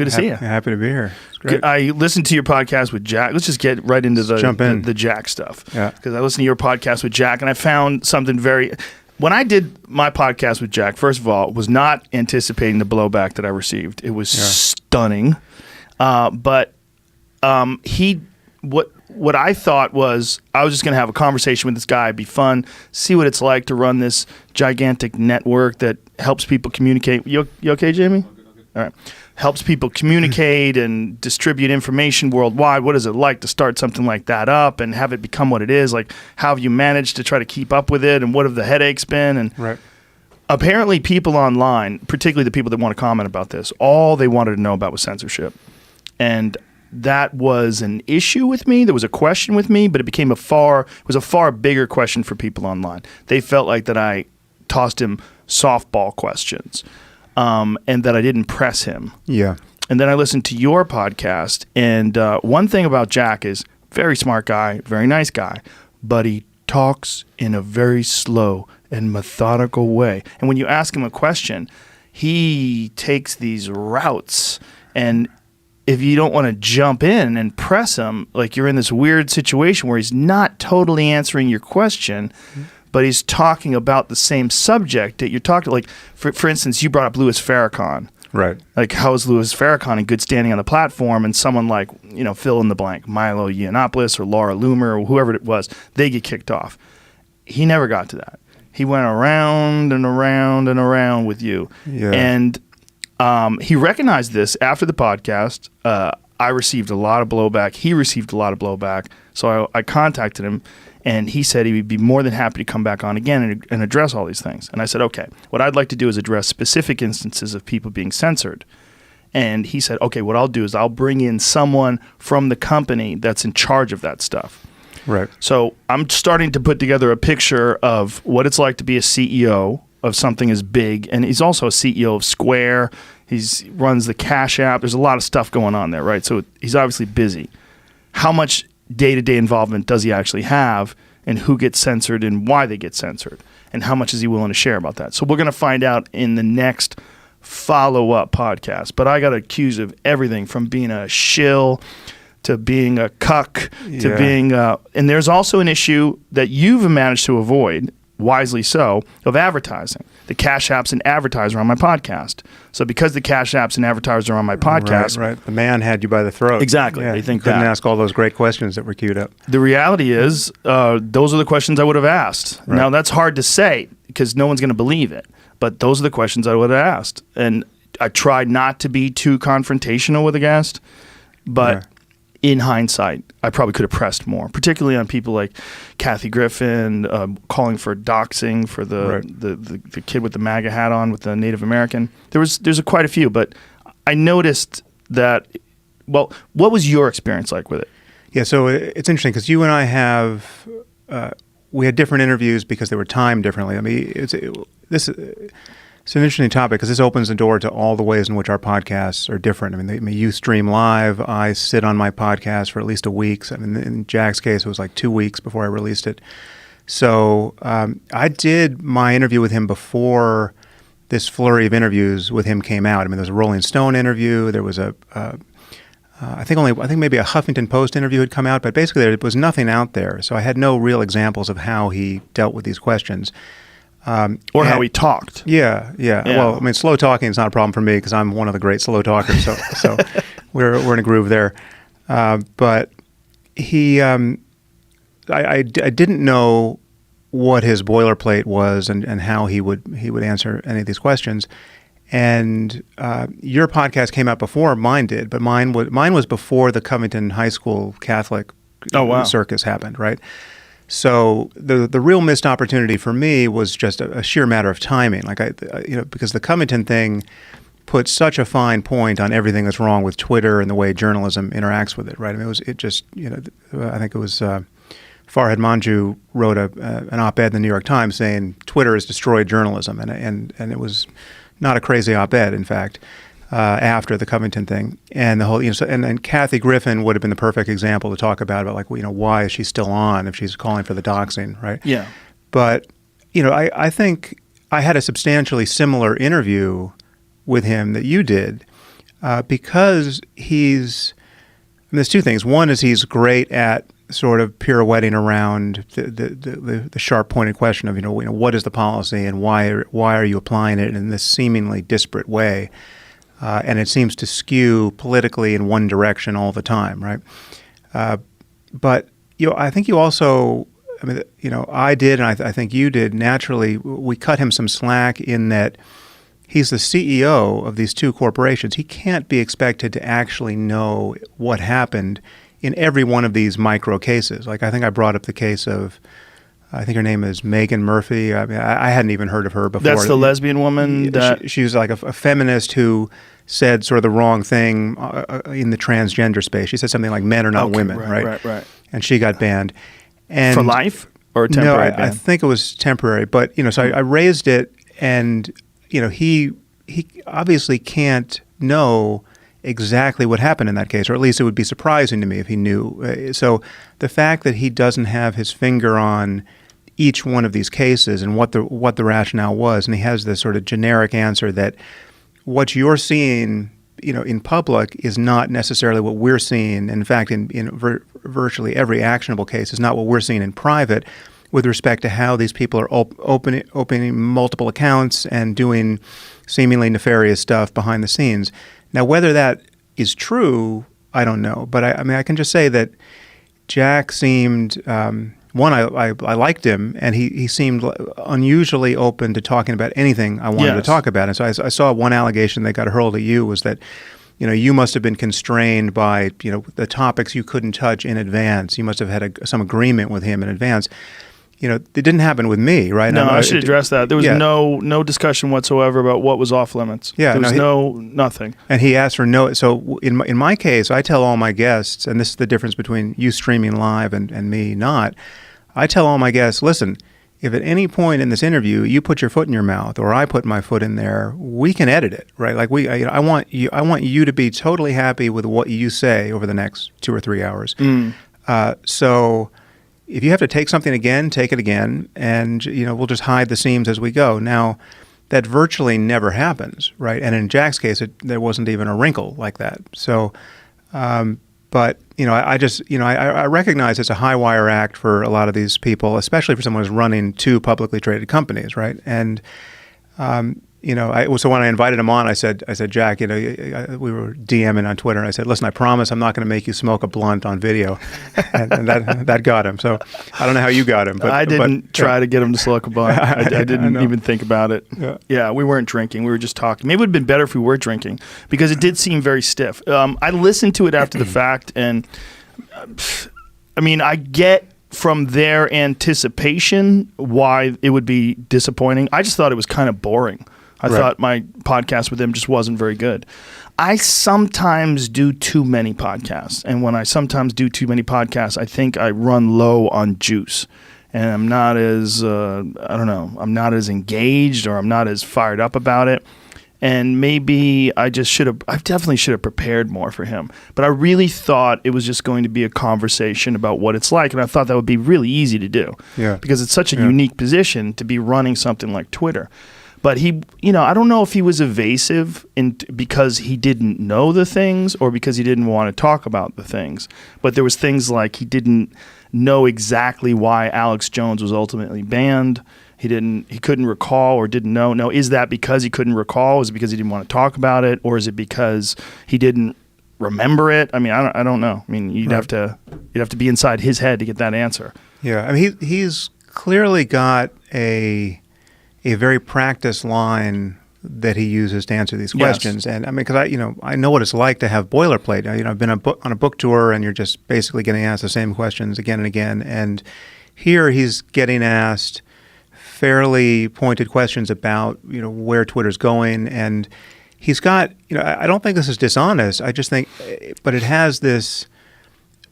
Good to see you. Happy to be here. It's great. I listened to your podcast with Jack. Let's just get right into the Jack stuff. Yeah. Because I listened to your podcast with Jack, and I found something very... When I did my podcast with Jack, first of all, was not anticipating the blowback that I received. It was stunning. But what I thought was I was just going to have a conversation with this guy. It'd be fun, see what it's like to run this gigantic network that helps people communicate. You okay, Jamie? Okay. All right. Helps people communicate and distribute information worldwide. What is it like to start something like that up and have it become what it is? Like, how have you managed to try to keep up with it, and what have the headaches been? And apparently people online, particularly the people that want to comment about this, all they wanted to know about was censorship. And that was an issue with me. There was a question with me, but it was a far bigger question for people online. They felt like that I tossed him softball questions. And that I didn't press him. Yeah. And then I listened to your podcast, and one thing about Jack is very smart guy, very nice guy, but he talks in a very slow and methodical way. And when you ask him a question, he takes these routes, and if you don't want to jump in and press him, like you're in this weird situation where he's not totally answering your question, but he's talking about the same subject that you're talking. Like, for instance, you brought up Louis Farrakhan. Right. Like, how is Louis Farrakhan in good standing on the platform? And someone like, fill in the blank, Milo Yiannopoulos or Laura Loomer or whoever it was, they get kicked off. He never got to that. He went around and around and around with you. Yeah. And he recognized this after the podcast. I received a lot of blowback. He received a lot of blowback. So I contacted him. And he said he would be more than happy to come back on again and address all these things. And I said, okay, what I'd like to do is address specific instances of people being censored. And he said, okay, what I'll do is I'll bring in someone from the company that's in charge of that stuff. Right. So I'm starting to put together a picture of what it's like to be a CEO of something as big. And he's also a CEO of Square. He runs the Cash App. There's a lot of stuff going on there, right? So he's obviously busy. How much day-to-day involvement does he actually have, and who gets censored and why they get censored, and how much is he willing to share about that? So we're going to find out in the next follow-up podcast. But I got accused of everything from being a shill to being a cuck to being and there's also an issue that you've managed to avoid, wisely so, of advertising. The Cash Apps and advertiser on my podcast. So because the Cash Apps and advertiser on my podcast... Right. The man had you by the throat. Exactly. Yeah, they think couldn't that. ask all those great questions that were queued up. The reality is those are the questions I would have asked. Right. Now, that's hard to say because no one's going to believe it. But those are the questions I would have asked. And I tried not to be too confrontational with a guest. But in hindsight, I probably could have pressed more, particularly on people like Kathy Griffin calling for doxing for the kid with the MAGA hat on with the Native American. There's quite a few, but I noticed that. Well, what was your experience like with it? Yeah, so it's interesting because you and I we had different interviews because they were timed differently. I mean, it's an interesting topic because this opens the door to all the ways in which our podcasts are different. I mean, you stream live. I sit on my podcast for at least a week. So, I mean, in Jack's case, it was like 2 weeks before I released it. So I did my interview with him before this flurry of interviews with him came out. I mean, there was a Rolling Stone interview. There was I think maybe a Huffington Post interview had come out, but basically there was nothing out there. So I had no real examples of how he dealt with these questions. Or how he talked. Yeah. Well, I mean, slow talking is not a problem for me because I'm one of the great slow talkers. So we're in a groove there. But he, I didn't know what his boilerplate was and how he would answer any of these questions. And your podcast came out before mine did, but mine was before the Covington High School Catholic circus happened, right? So the real missed opportunity for me was just a sheer matter of timing. Like because the Covington thing put such a fine point on everything that's wrong with Twitter and the way journalism interacts with it. Right? I mean, I think it was Farhad Manjoo wrote an op-ed in the New York Times saying Twitter has destroyed journalism, and it was not a crazy op-ed, in fact. After the Covington thing, and the whole, and Kathy Griffin would have been the perfect example to talk about why is she still on if she's calling for the doxing, right? Yeah. But I think I had a substantially similar interview with him that you did, because there's two things. One is he's great at sort of pirouetting around the sharp-pointed question of, what is the policy and why are you applying it in this seemingly disparate way? And it seems to skew politically in one direction all the time, right? But I think you also, I did, and I think you did. Naturally, we cut him some slack in that he's the CEO of these two corporations. He can't be expected to actually know what happened in every one of these micro cases. Like, I think I brought up the case of, I think her name is Megan Murphy. I mean, I hadn't even heard of her before. That's the lesbian woman? She was like a feminist who said sort of the wrong thing in the transgender space. She said something like men are not women, right? Right. And she got banned. And for life or a temporary ban? I think it was temporary. But, so I raised it, and, he obviously can't know exactly what happened in that case, or at least it would be surprising to me if he knew. So the fact that he doesn't have his finger on each one of these cases and what the rationale was, and he has this sort of generic answer that what you're seeing, in public is not necessarily what we're seeing. In fact, in virtually every actionable case is not what we're seeing in private, with respect to how these people are opening multiple accounts and doing seemingly nefarious stuff behind the scenes. Now, whether that is true, I don't know. But I can just say that Jack seemed, one, I liked him, and he seemed unusually open to talking about anything I wanted to talk about. And so I saw one allegation that got hurled at you was that, you must have been constrained by, the topics you couldn't touch in advance. You must have had some agreement with him in advance. It didn't happen with me, right? No, I should address that. There was no discussion whatsoever about what was off limits. Yeah, there was nothing. And he asked for no. So in my case, I tell all my guests, and this is the difference between you streaming live and me not. I tell all my guests, listen, if at any point in this interview you put your foot in your mouth or I put my foot in there, we can edit it, right? Like I want you to be totally happy with what you say over the next 2 or 3 hours. So if you have to take something again, take it again, and we'll just hide the seams as we go. Now, that virtually never happens, right? And in Jack's case, there wasn't even a wrinkle like that. So, but I recognize it's a high wire act for a lot of these people, especially for someone who's running two publicly traded companies, right? And so when I invited him on, I said, Jack, we were DMing on Twitter, and I said, listen, I promise I'm not going to make you smoke a blunt on video, and that got him. So I don't know how you got him, but I didn't try to get him to smoke a blunt. I didn't even think about it. Yeah, we weren't drinking. We were just talking. Maybe it would have been better if we were drinking, because it did seem very stiff. I listened to it after the fact, and I get from their anticipation why it would be disappointing. I just thought it was kind of boring. I thought my podcast with him just wasn't very good. I sometimes do too many podcasts. And when I sometimes do too many podcasts, I think I run low on juice. And I'm not as, I'm not as engaged, or I'm not as fired up about it. And maybe I definitely should have prepared more for him. But I really thought it was just going to be a conversation about what it's like. And I thought that would be really easy to do. Yeah. Because it's such a unique position to be running something like Twitter. But he, I don't know if he was evasive because he didn't know the things or because he didn't want to talk about the things. But there was things like he didn't know exactly why Alex Jones was ultimately banned. He couldn't recall or didn't know. Now, is that because he couldn't recall? Is it because he didn't want to talk about it? Or is it because he didn't remember it? I don't know. You'd have to be inside his head to get that answer. Yeah, he's clearly got a very practiced line that he uses to answer these questions. Yes. And because I know what it's like to have boilerplate. I've been on a book tour, and you're just basically getting asked the same questions again and again. And here he's getting asked fairly pointed questions about where Twitter's going, and he's got I don't think this is dishonest. I just think, but it has this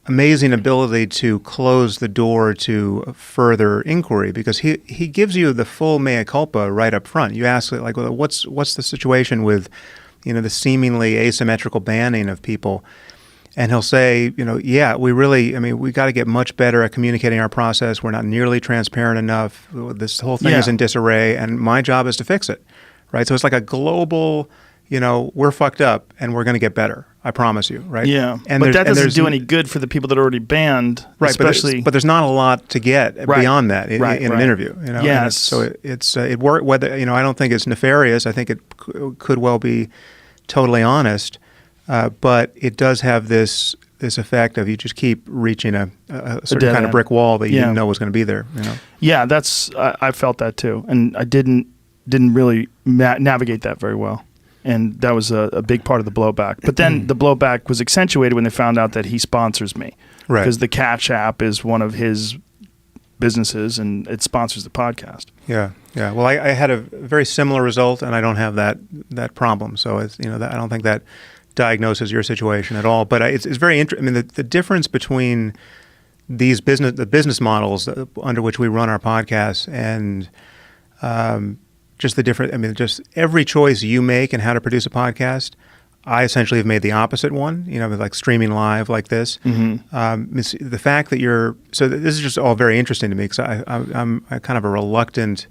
amazing ability to close the door to further inquiry, because he gives you the full mea culpa right up front. You ask like, well, what's the situation with the seemingly asymmetrical banning of people, and he'll say, we got to get much better at communicating our process. We're not nearly transparent enough. This whole thing is in disarray, and my job is to fix it, right? So it's like a global we're fucked up and we're going to get better. I promise you, right? Yeah, and but that doesn't do any good for the people that are already banned, right? Especially, but there's not a lot to get beyond that in an interview. Yes. So it worked. Whether I don't think it's nefarious. I think it could well be totally honest, but it does have this effect of you just keep reaching a certain kind of brick wall that you didn't know was going to be there. Yeah, I felt that too, and I didn't really navigate that very well. And that was a big part of the blowback. But then the blowback was accentuated when they found out that he sponsors me. Right. Because the Cash App is one of his businesses, and it sponsors the podcast. Yeah. Well, I had a very similar result, and I don't have that problem. So, I don't think that diagnoses your situation at all. But it's very interesting. I mean, the difference between the business models under which we run our podcasts and just the different, just every choice you make in how to produce a podcast, I essentially have made the opposite one, like streaming live like this. Mm-hmm. The fact that this is just all very interesting to me because I'm kind of a reluctant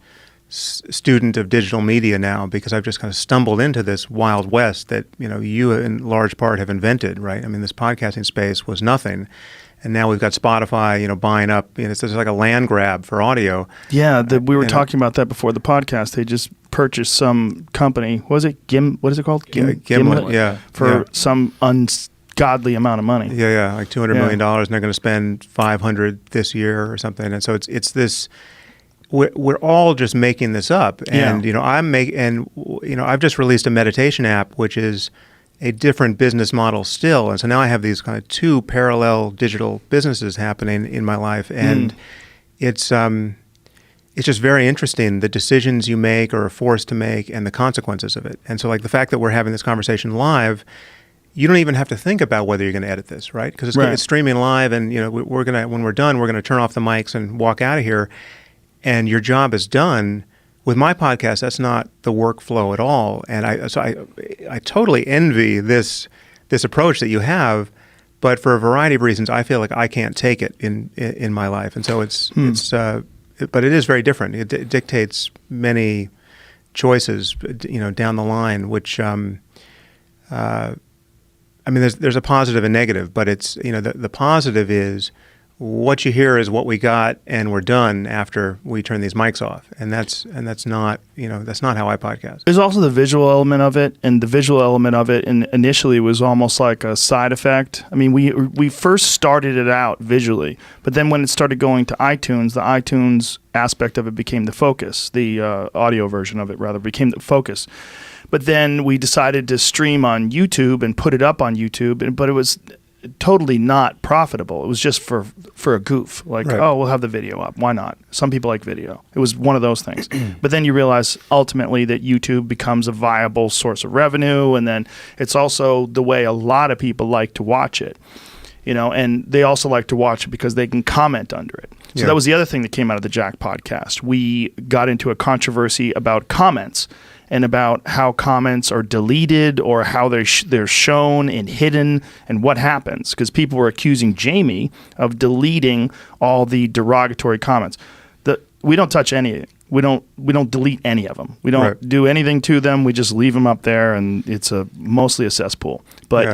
student of digital media now because I've just kind of stumbled into this wild west that, you in large part have invented, right? I mean, this podcasting space was nothing. And now we've got Spotify, buying up. It's just like a land grab for audio. Yeah, we were talking about that before the podcast. They just purchased some company. What is it? What is it called? Gimlet. Yeah. For some ungodly amount of money. Yeah, like $200 million, and they're going to spend $500 this year or something. And so it's this. We're all just making this up. And I've just released a meditation app, which is a different business model still. And so now I have these kind of two parallel digital businesses happening in my life. And it's just very interesting, the decisions you make or are forced to make and the consequences of it. And so like the fact that we're having this conversation live, you don't even have to think about whether you're going to edit this, right? Because it's streaming live and we're going to, when we're done, we're going to turn off the mics and walk out of here and your job is done. With my podcast, that's not the workflow at all, and I totally envy this approach that you have, but for a variety of reasons, I feel like I can't take it in my life, and so but it is very different. It dictates many choices, down the line, which there's a positive and negative, but it's the positive is. What you hear is what we got, and we're done after we turn these mics off, and that's not how I podcast. There's also the visual element of it, and the visual element of it, and initially was almost like a side effect. I mean, we first started it out visually, but then when it started going to iTunes, the iTunes aspect of it became the focus. The audio version of it rather became the focus. But then we decided to stream on YouTube and put it up on YouTube, but it was totally not profitable. It was just for a goof. Like, right. Oh, we'll have the video up. Why not? Some people like video. It was one of those things. But then you realize ultimately that YouTube becomes a viable source of revenue, and then it's also the way a lot of people like to watch it. And they also like to watch it because they can comment under it. So that was the other thing that came out of the Jack podcast. We got into a controversy about comments and about how comments are deleted or how they're shown and hidden and what happens. Because people were accusing Jamie of deleting all the derogatory comments. We don't touch any of it. We don't delete any of them. We don't do anything to them. We just leave them up there, and it's mostly a cesspool. But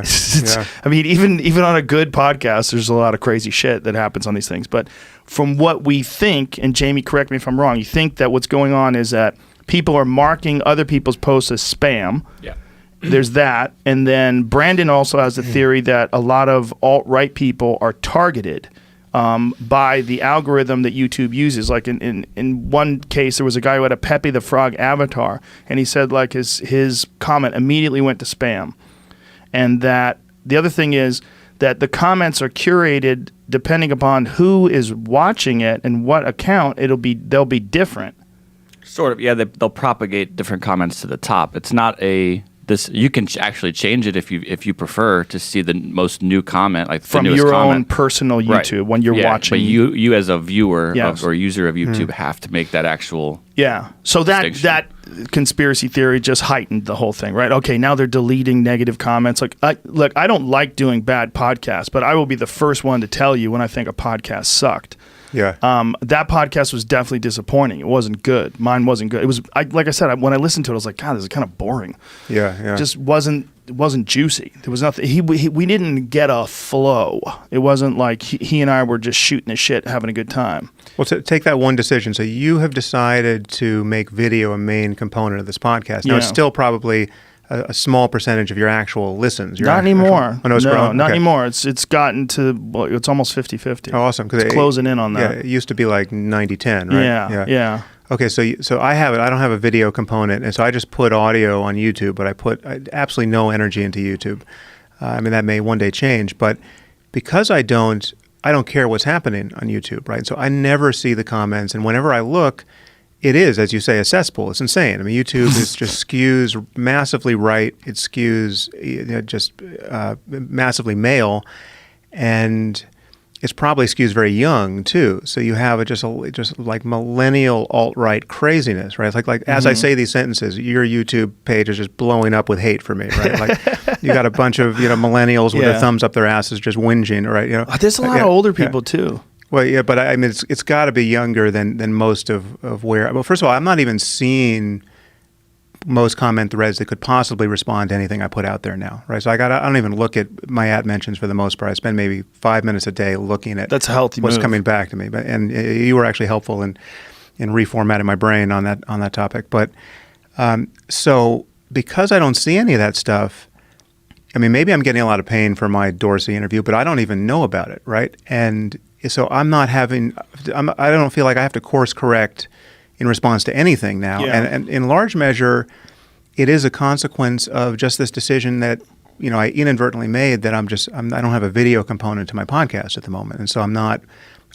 I mean, even on a good podcast, there's a lot of crazy shit that happens on these things. But from what we think, and Jamie, correct me if I'm wrong, you think that what's going on is that people are marking other people's posts as spam. Yeah. There's that. And then Brandon also has the theory that a lot of alt-right people are targeted by the algorithm that YouTube uses. Like in one case, there was a guy who had a Pepe the Frog avatar, and he said like his comment immediately went to spam. And that the other thing is that the comments are curated depending upon who is watching it and what account they'll be different. Sort of, yeah. They'll propagate different comments to the top. It's not you can actually change it if you prefer to see the most new comment, like from the your own personal YouTube when you're watching. But you as a viewer or user of YouTube have to make that actual Yeah. So that distinction. conspiracy theory just heightened the whole thing, right? Okay, now they're deleting negative comments. Like, look, I don't like doing bad podcasts, but I will be the first one to tell you when I think a podcast sucked. Yeah. That podcast was definitely disappointing. It wasn't good. Mine wasn't good. It was, like I said, when I listened to it, I was like, God, this is kind of boring. Yeah. It just wasn't juicy. There was nothing. We didn't get a flow. It wasn't like he and I were just shooting the shit, having a good time. Well, take that one decision. So you have decided to make video a main component of this podcast. Now, it's still probably a small percentage of your actual listens. Not anymore. Oh, no, it's grown? Not Okay. anymore. It's gotten to, well, it's almost 50-50. Oh, awesome. It's closing in on that. Yeah, it used to be like 90-10, right? Yeah. Okay, so I have it. I don't have a video component, and so I just put audio on YouTube, but I put absolutely no energy into YouTube. I mean, that may one day change, but because I don't care what's happening on YouTube, right? So I never see the comments, and whenever I look, it is, as you say, a cesspool. It's insane. I mean, YouTube is just skews massively right. It skews just massively male, and it's probably skews very young too. So you have just like millennial alt-right craziness, right? It's like as I say these sentences, your YouTube page is just blowing up with hate for me, right? Like you got a bunch of millennials with their thumbs up their asses just whinging, right? There's a lot of older people too. Well, yeah, but I mean, it's got to be younger than most of where. Well, first of all, I'm not even seeing most comment threads that could possibly respond to anything I put out there now, right? So I don't even look at my at mentions for the most part. I spend maybe 5 minutes a day looking at that's a healthy what's move. coming back to me. But and you were actually helpful in reformatting my brain on that topic. But so because I don't see any of that stuff, I mean, maybe I'm getting a lot of pain for my Dorsey interview, but I don't even know about it, right? And so I don't feel like I have to course correct in response to anything now. Yeah. And in large measure, it is a consequence of just this decision that, I inadvertently made that I don't have a video component to my podcast at the moment. And so I'm not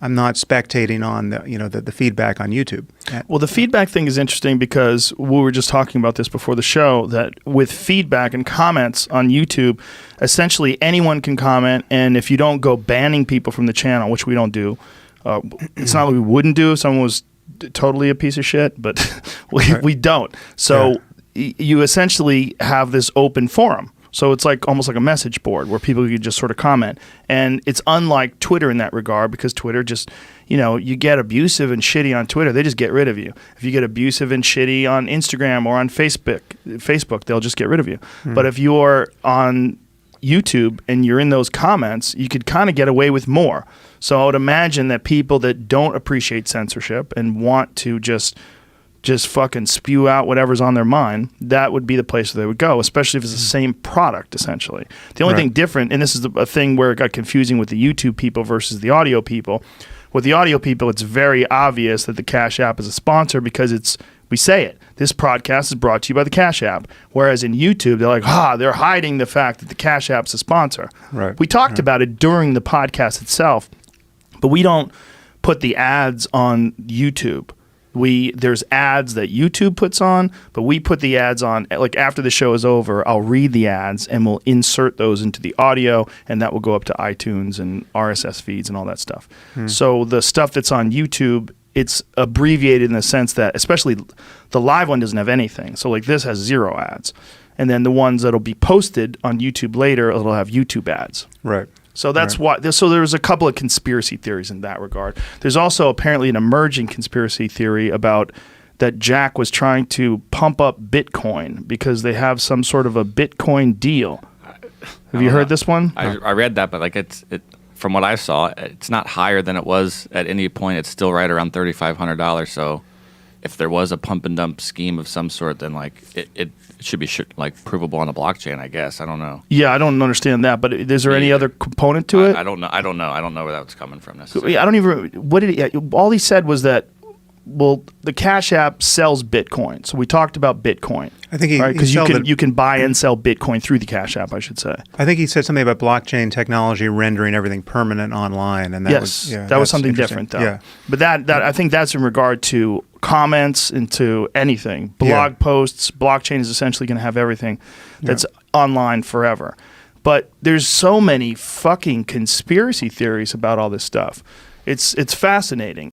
spectating on the feedback on YouTube. Well, the feedback thing is interesting because we were just talking about this before the show, that with feedback and comments on YouTube, essentially anyone can comment, and if you don't go banning people from the channel, which we don't do, it's not like we wouldn't do if someone was totally a piece of shit, but we don't. So you essentially have this open forum. So it's almost like a message board where people can just sort of comment. And it's unlike Twitter in that regard, because Twitter just, you get abusive and shitty on Twitter, they just get rid of you. If you get abusive and shitty on Instagram or on Facebook, they'll just get rid of you. But if you're on YouTube and you're in those comments, you could kind of get away with more. So I would imagine that people that don't appreciate censorship and want to just fucking spew out whatever's on their mind, that would be the place where they would go, especially if it's the same product, essentially. The only thing different, and this is a thing where it got confusing with the YouTube people versus the audio people. With the audio people, it's very obvious that the Cash App is a sponsor because we say it. This podcast is brought to you by the Cash App. Whereas in YouTube, they're like, they're hiding the fact that the Cash App's a sponsor. Right. We talked about it during the podcast itself, but we don't put the ads on YouTube. There's ads that YouTube puts on, but we put the ads on, like after the show is over, I'll read the ads and we'll insert those into the audio, and that will go up to iTunes and RSS feeds and all that stuff. So the stuff that's on YouTube, it's abbreviated in the sense that, especially the live one doesn't have anything. So like this has 0 ads. And then the ones that'll be posted on YouTube later, it'll have YouTube ads. Right. So that's why. So there's a couple of conspiracy theories in that regard. There's also apparently an emerging conspiracy theory about that Jack was trying to pump up Bitcoin because they have some sort of a Bitcoin deal. Have you heard this one? I read that, but from what I saw, it's not higher than it was at any point. It's still right around $3,500. So if there was a pump and dump scheme of some sort, then it should be provable on the blockchain, I guess. I don't know. Yeah, I don't understand that. But is there any other component to it? I don't know. I don't know where that was coming from necessarily. I don't even. What did he? All he said was that, well, the Cash App sells Bitcoin. So we talked about Bitcoin. I think because you can buy and sell Bitcoin through the Cash App, I should say. I think he said something about blockchain technology rendering everything permanent online, and that was something different, though. Yeah. But that I think that's in regard to comments and to anything, blog posts. Blockchain is essentially going to have everything that's online forever. But there's so many fucking conspiracy theories about all this stuff. It's fascinating.